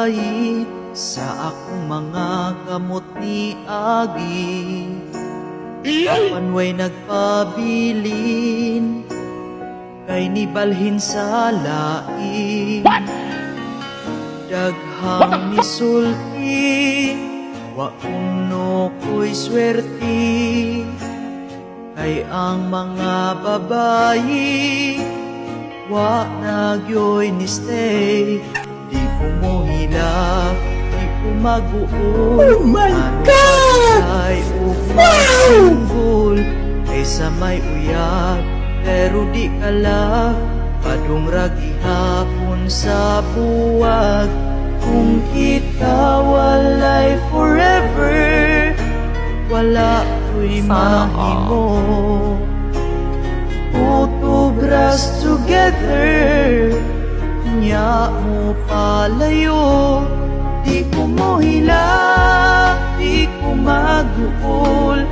babayi sa akong mga kamot ni Agi. Kapanway nagpabilin kay nibalhin sa lain. Daghang nisulti wa kuno ko'y swerte, kay ang mga babayi wa nagyoy ni stay. Di ko mo hilak, di ko mag-uol. Oh my God! Ay umasinggol kaysa may uyag, pero di kalak padung ragi hapon sa buwag. Kung kita walay forever, wala ko'y mahimo. Utubras together, nya mo palayo. Di ko mo hilak, di ko mag-uol,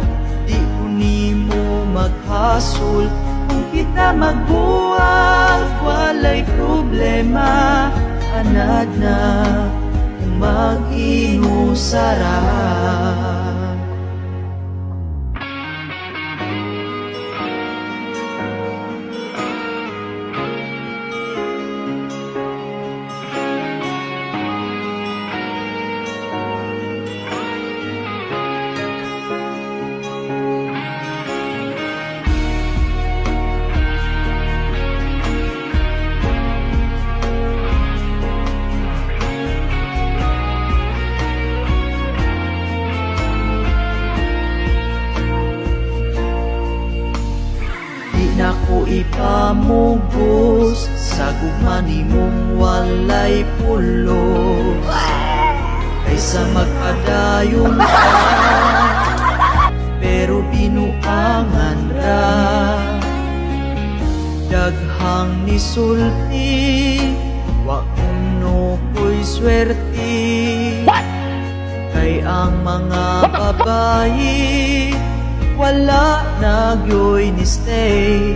di ko nimo maghasol. Kung kita magbuwag, walay problema. Anad na kung mag-inusara. Na ko ipamugos sa gugma nimong walay pulo, kaysa magpadayon ka pero binuangan ra. Daghang nisulti wa kuno ko'y swerte, kay ang mga babayi wala nagyoy ni stay.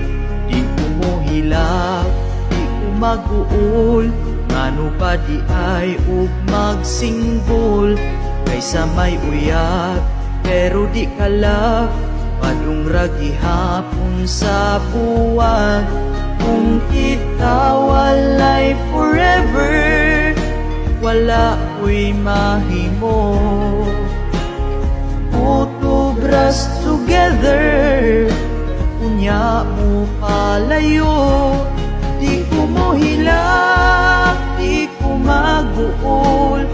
Di ko mo hilak, di ko mag-uol, ngano pa di ay ug magsinggol, kaysa may uyag pero di kalak padung ragi hapon sa buwag. Kung kita walay forever, wala ko'y mahimo. Utubras together, unya mo palayo. Di ko mo hilak, di ko mag-uol,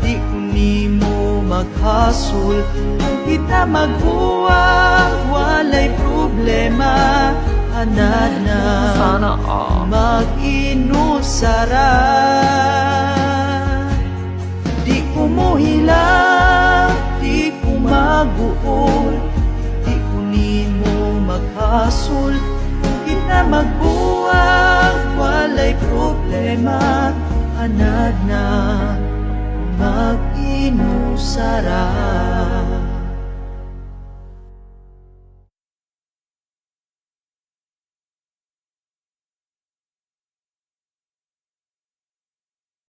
di ko nimo maghasol. Kung kita magbuwag, walay problema. Anad na Sana all. mag-inusara. Di ko mo hilak, di ko mag-uol, di ko nimo maghasol. Kung kita mag